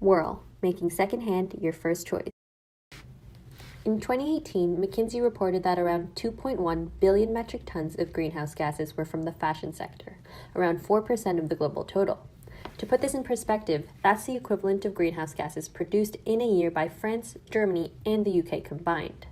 Whirl, making secondhand your first choice. In 2018, McKinsey reported that around 2.1 billion metric tons of greenhouse gases were from the fashion sector, around 4% of the global total. To put this in perspective, that's the equivalent of greenhouse gases produced in a year by France, Germany, and the UK combined.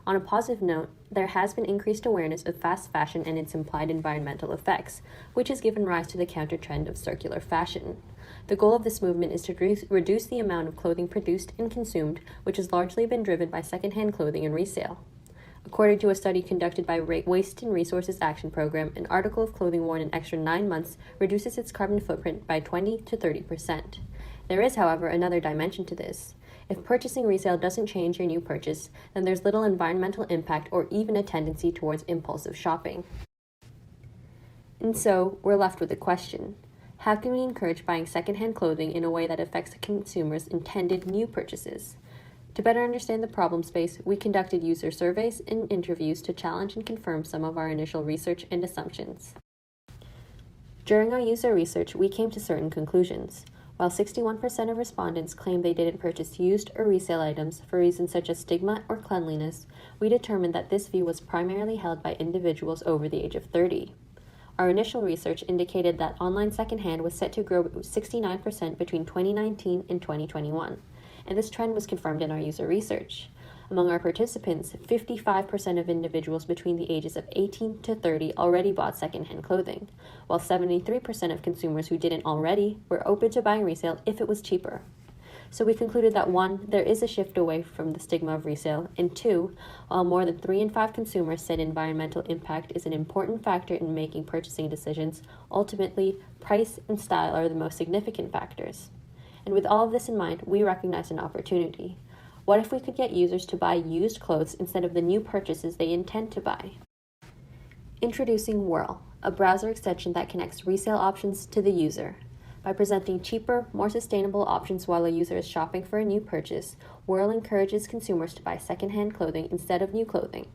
On a positive note, there has been increased awareness of fast fashion and its implied environmental effects, which has given rise to the counter-trend of circular fashion. The goal of this movement is to reduce the amount of clothing produced and consumed, which has largely been driven by secondhand clothing and resale. According to a study conducted by Waste and Resources Action Program, an article of clothing worn an extra 9 months reduces its carbon footprint by 20 to 30%. There is, however, another dimension to this. If purchasing resale doesn't change your new purchase, then there's little environmental impact or even a tendency towards impulsive shopping. And so, we're left with a question. How can we encourage buying secondhand clothing in a way that affects the consumer's intended new purchases? To better understand the problem space, we conducted user surveys and interviews to challenge and confirm some of our initial research and assumptions. During our user research, we came to certain conclusions. While 61% of respondents claimed they didn't purchase used or resale items for reasons such as stigma or cleanliness, we determined that this view was primarily held by individuals over the age of 30. Our initial research indicated that online secondhand was set to grow 69% between 2019 and 2021, and this trend was confirmed in our user research. Among our participants, 55% of individuals between the ages of 18 to 30 already bought secondhand clothing, while 73% of consumers who didn't already were open to buying resale if it was cheaper. So we concluded that 1, there is a shift away from the stigma of resale, and 2, while more than 3 in 5 consumers said environmental impact is an important factor in making purchasing decisions, ultimately, price and style are the most significant factors. And with all of this in mind, we recognize an opportunity. What if we could get users to buy used clothes instead of the new purchases they intend to buy? Introducing Whirl, a browser extension that connects resale options to the user. By presenting cheaper, more sustainable options while a user is shopping for a new purchase, Whirl encourages consumers to buy secondhand clothing instead of new clothing.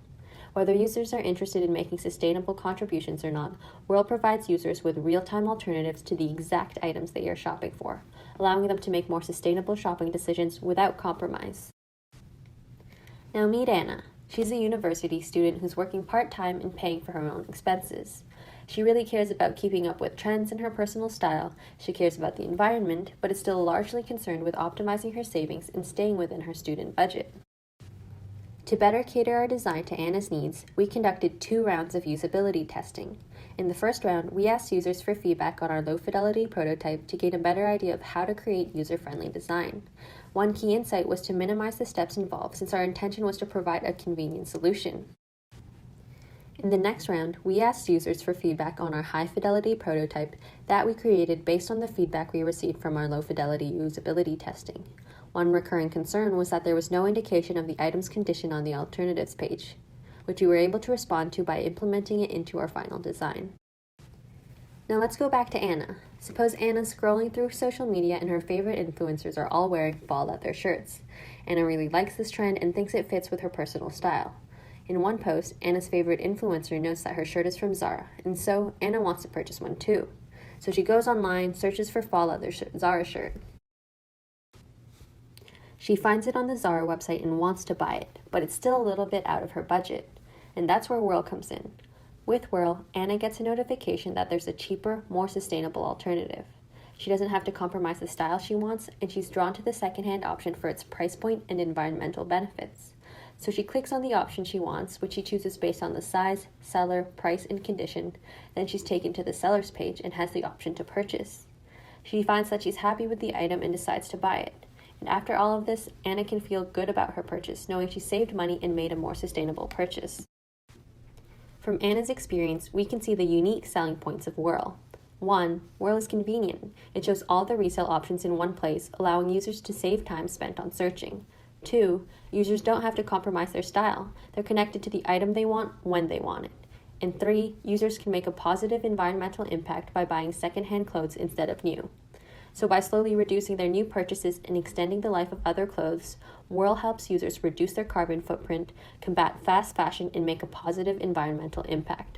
Whether users are interested in making sustainable contributions or not, Whirl provides users with real-time alternatives to the exact items they are shopping for, allowing them to make more sustainable shopping decisions without compromise. Now meet Anna. She's a university student who's working part-time and paying for her own expenses. She really cares about keeping up with trends in her personal style, she cares about the environment, but is still largely concerned with optimizing her savings and staying within her student budget. To better cater our design to Anna's needs, we conducted 2 rounds of usability testing. In the first round, we asked users for feedback on our low-fidelity prototype to gain a better idea of how to create user-friendly design. One key insight was to minimize the steps involved, since our intention was to provide a convenient solution. In the next round, we asked users for feedback on our high-fidelity prototype that we created based on the feedback we received from our low-fidelity usability testing. One recurring concern was that there was no indication of the item's condition on the alternatives page, which we were able to respond to by implementing it into our final design. Now let's go back to Anna. Suppose Anna's scrolling through social media and her favorite influencers are all wearing ball leather shirts. Anna really likes this trend and thinks it fits with her personal style. In one post, Anna's favorite influencer notes that her shirt is from Zara, and so Anna wants to purchase one too. So she goes online, searches for fall leather Zara shirt. She finds it on the Zara website and wants to buy it, but it's still a little bit out of her budget. And that's where Whirl comes in. With Whirl, Anna gets a notification that there's a cheaper, more sustainable alternative. She doesn't have to compromise the style she wants, and she's drawn to the secondhand option for its price point and environmental benefits. So she clicks on the option she wants, which she chooses based on the size, seller, price, and condition. Then she's taken to the seller's page and has the option to purchase. She finds that she's happy with the item and decides to buy it. And after all of this, Anna can feel good about her purchase, knowing she saved money and made a more sustainable purchase. From Anna's experience, we can see the unique selling points of Whirl. 1. Whirl is convenient. It shows all the resale options in one place, allowing users to save time spent on searching. 2. Users don't have to compromise their style. They're connected to the item they want when they want it. And 3. Users can make a positive environmental impact by buying secondhand clothes instead of new. So by slowly reducing their new purchases and extending the life of other clothes, Whirl helps users reduce their carbon footprint, combat fast fashion, and make a positive environmental impact.